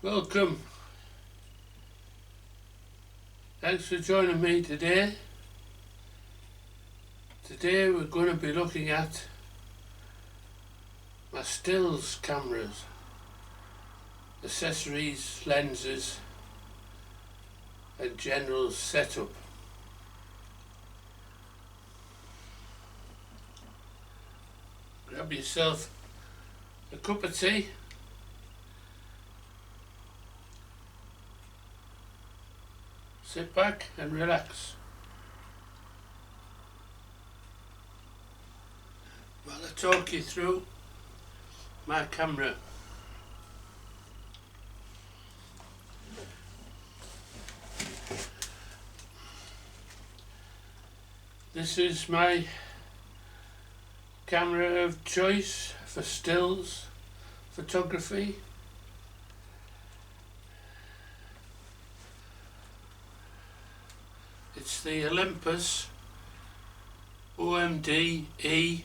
Welcome. Thanks for joining me today. Today we're going to be looking at my stills cameras, accessories, lenses and general setup. Grab yourself a cup of tea, sit back and relax while I talk you through my camera. This is my camera of choice for stills photography. It's the Olympus OM-D-E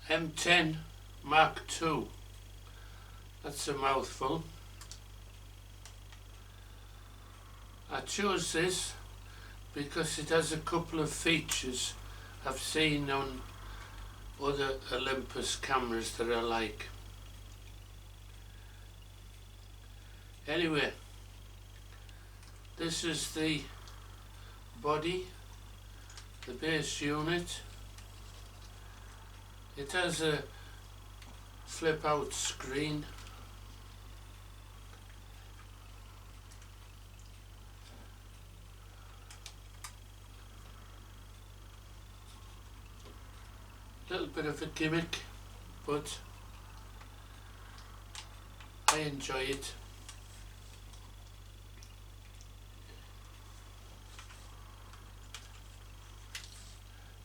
M10 Mk2. That's a mouthful. I chose this because it has a couple of features I've seen on other Olympus cameras that I like. Anyway, this is the body, the base unit. It has a flip out screen. Little bit of a gimmick, but I enjoy it.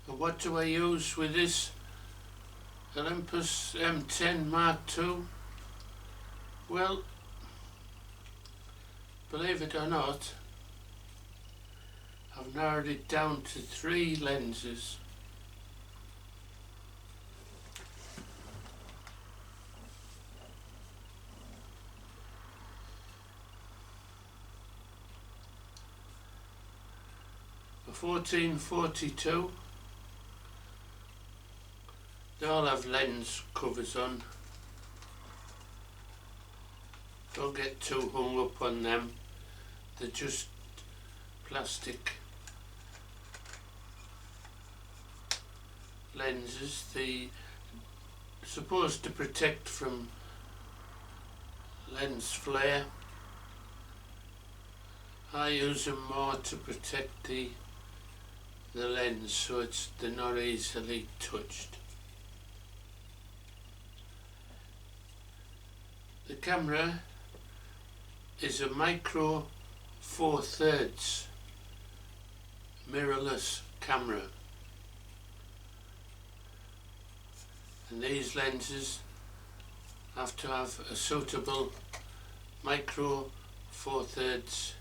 And what do I use with this Olympus M10 Mk2? Well, believe it or not, I've narrowed it down to 3 lenses. A 14-42. They all have lens covers on. Don't get too hung up on them. They're just plastic lenses. They're supposed to protect from lens flare. I use them more to protect the lens so they're not easily touched. The camera is a micro 4/3 mirrorless camera, and these lenses have to have a suitable micro 4/3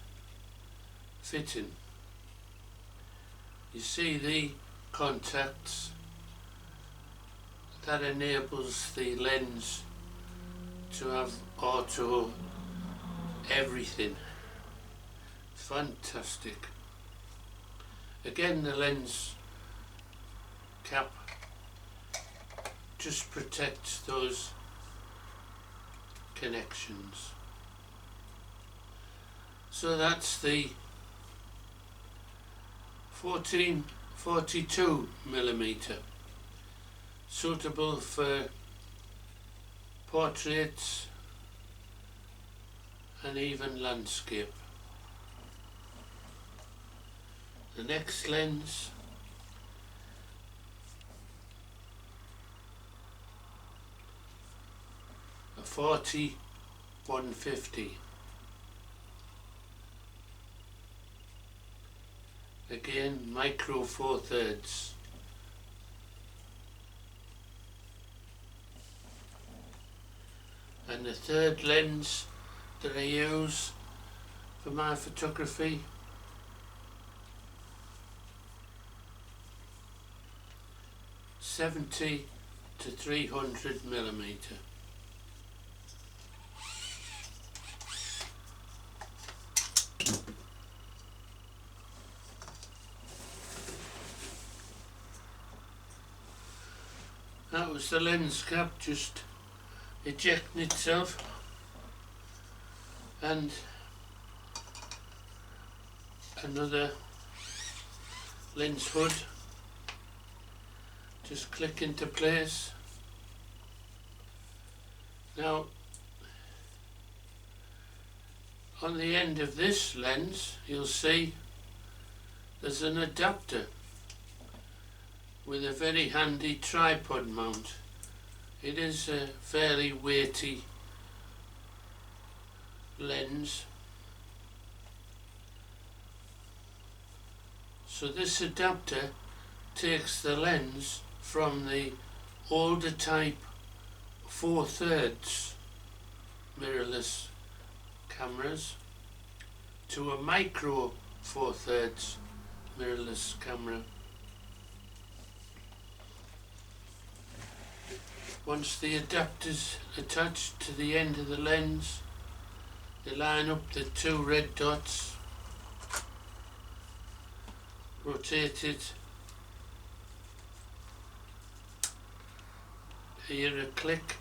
fitting. You see the contacts that enables the lens to have auto everything. Fantastic. Again, the lens cap just protects those connections. So that's the 14-42mm, suitable for portraits and even landscape. The next lens a 40-150. Again, micro 4/3. And the third lens that I use for my photography (70 to 300mm). that was the lens cap just ejecting itself, and another lens hood just click into place. Now on the end of this lens you'll see there's an adapter with a very handy tripod mount. It is a fairly weighty lens, so this adapter takes the lens from the older type 4/3 mirrorless cameras to a micro 4/3 mirrorless camera. Once the adapter's attached to the end of the lens, they line up the two red dots, rotate it, hear a click,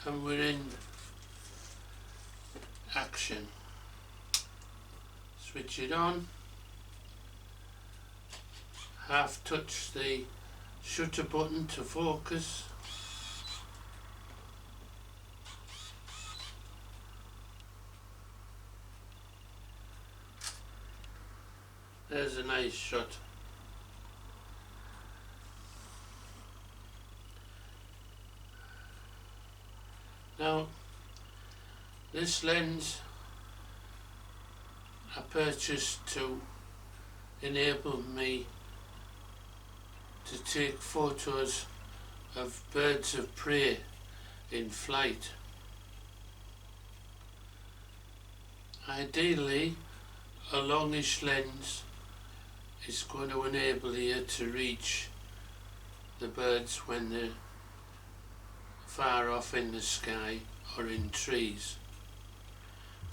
and we're in action. Switch it on, half touch the shutter button to focus, there's a nice shot. Now this lens I purchased to enable me to take photos of birds of prey in flight. Ideally, a longish lens is going to enable you to reach the birds when they're far off in the sky or in trees.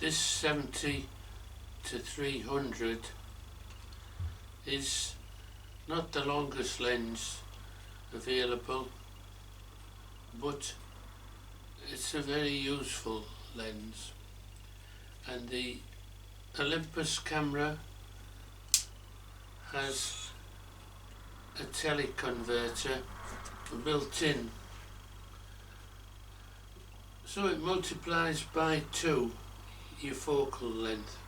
This 70 to 300 is not the longest lens available, but it's a very useful lens, and the Olympus camera has a teleconverter built in, so it multiplies by 2 your focal length.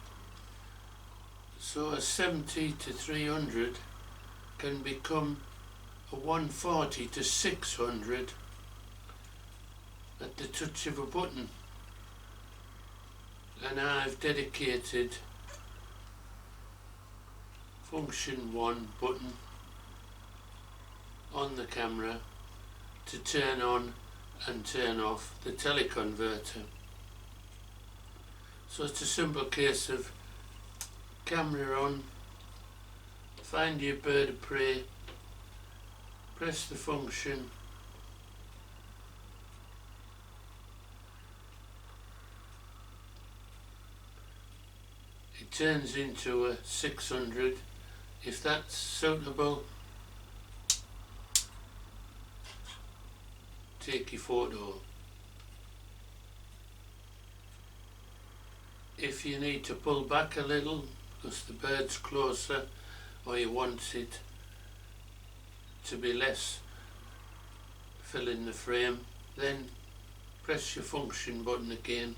So a 70 to 300 can become a 140 to 600 at the touch of a button, and I've dedicated function 1 button on the camera to turn on and turn off the teleconverter. So it's a simple case of camera on, find your bird of prey, press the function, it turns into a 600. If that's suitable, take your photo. If you need to pull back a little because the bird's closer, or you want it to be less fill in the frame, then press your function button again.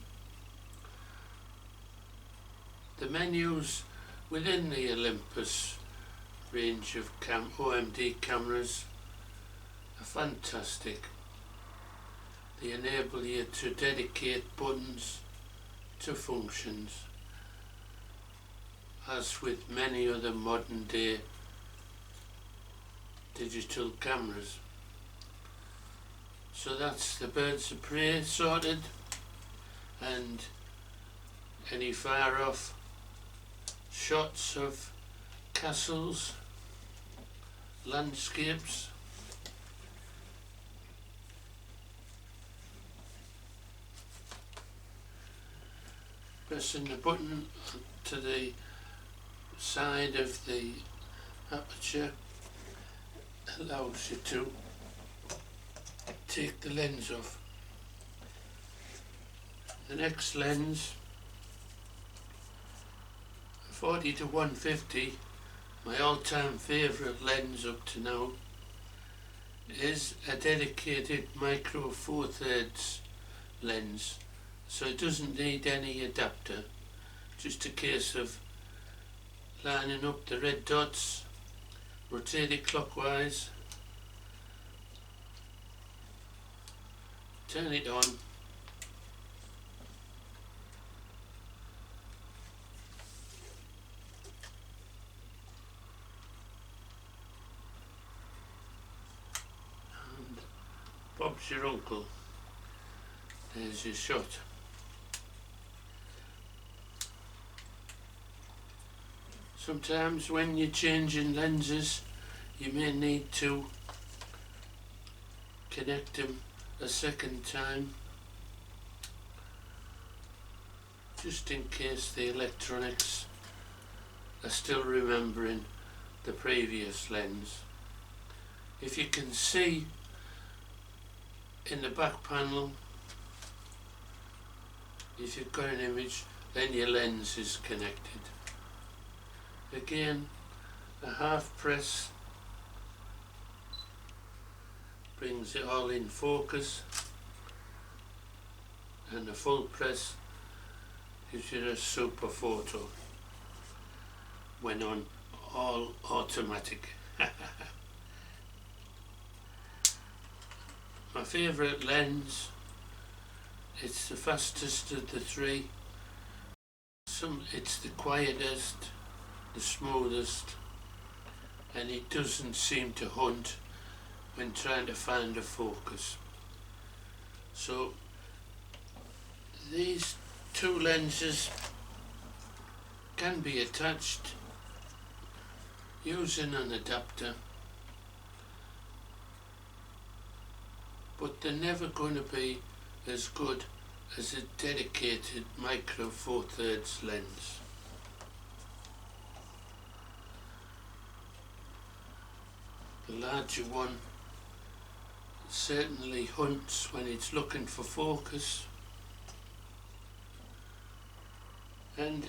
The menus within the Olympus range of OM-D cameras are fantastic. They enable you to dedicate buttons to functions, as with many other modern day digital cameras. So that's the birds of prey sorted, and any far off shots of castles, landscapes. Pressing the button to the side of the aperture allows you to take the lens off. The next lens, 40 to 150, my all-time favourite lens up to now, is a dedicated micro four thirds lens, so it doesn't need any adapter, just a case of lining up the red dots, rotate it clockwise, turn it on, and Bob's your uncle. There's your shot. Sometimes when you're changing lenses you may need to connect them a second time, just in case the electronics are still remembering the previous lens. If you can see in the back panel, if you've got an image, then your lens is connected. Again, a half press brings it all in focus, and a full press gives you a super photo when on all automatic. My favourite lens, it's the fastest of the three. It's the quietest, the smoothest, and it doesn't seem to hunt when trying to find a focus. So these two lenses can be attached using an adapter, but they're never going to be as good as a dedicated micro four thirds lens. The larger one certainly hunts when it's looking for focus, and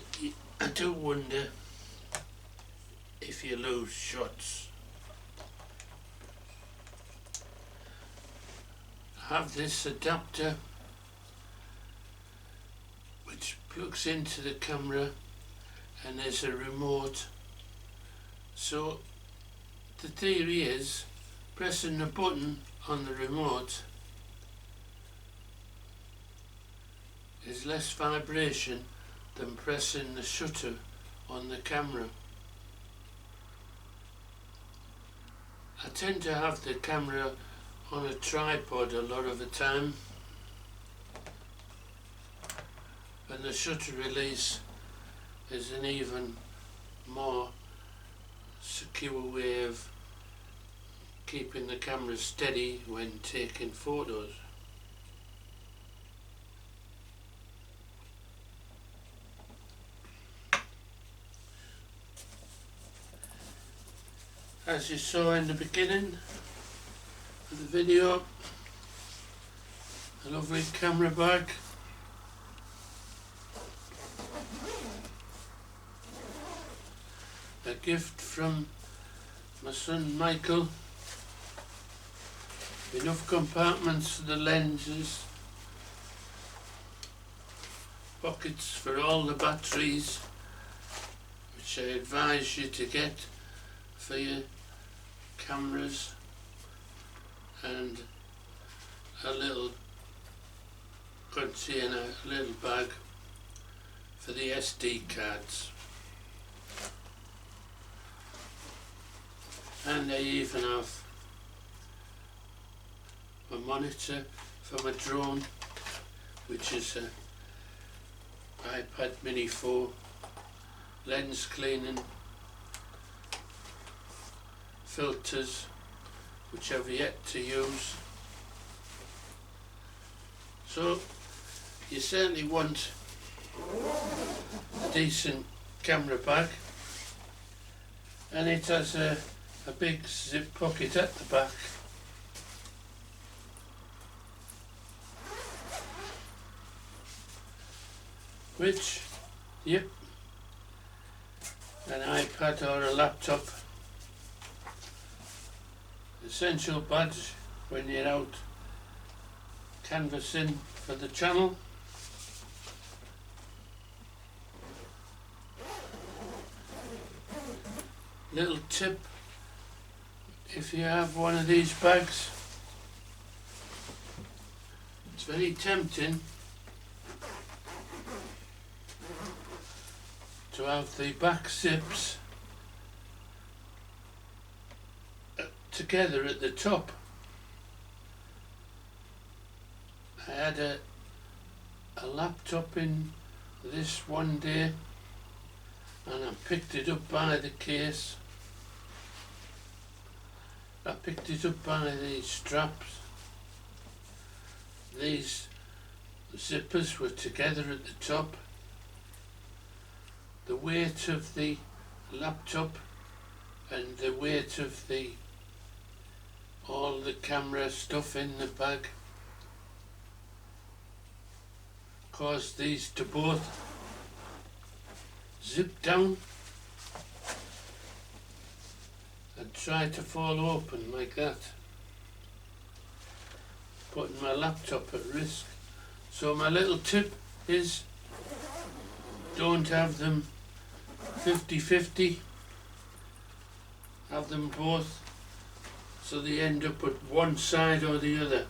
I do wonder if you lose shots. I have this adapter which plugs into the camera, and there's a remote, so the theory is pressing the button on the remote is less vibration than pressing the shutter on the camera. I tend to have the camera on a tripod a lot of the time, and the shutter release is an even more secure way of keeping the camera steady when taking photos. As you saw in the beginning of the video, a lovely camera bag, a gift from my son Michael, enough compartments for the lenses, pockets for all the batteries, which I advise you to get for your cameras, and a little container, a little bag for the SD cards. And I even have a monitor for my drone, which is a iPad Mini 4, lens cleaning, filters, which I've yet to use. So you certainly want a decent camera bag, and it has a big zip pocket at the back, which, yep, an iPad or a laptop, essential badge when you're out canvassing for the channel. Little tip, if you have one of these bags, it's very tempting to have the back zips together at the top. I had a laptop in this one day and I picked it up by the case. I picked it up by these straps. These zippers were together at the top. The weight of the laptop and the weight of all the camera stuff in the bag caused these to both zip down and try to fall open like that, putting my laptop at risk. So my little tip is, don't have them 50-50, have them both so they end up at one side or the other,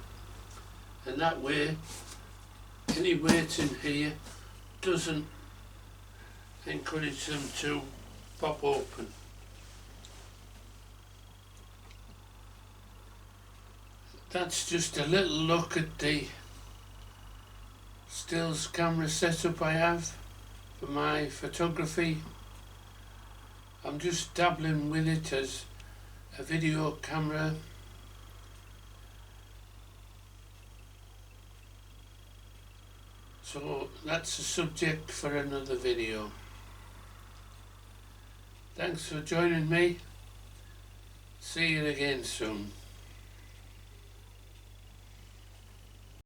and that way any weight in here doesn't encourage them to pop open. That's just a little look at the stills camera setup I have for my photography. I'm just dabbling with it as a video camera. So that's a subject for another video. Thanks for joining me. See you again soon.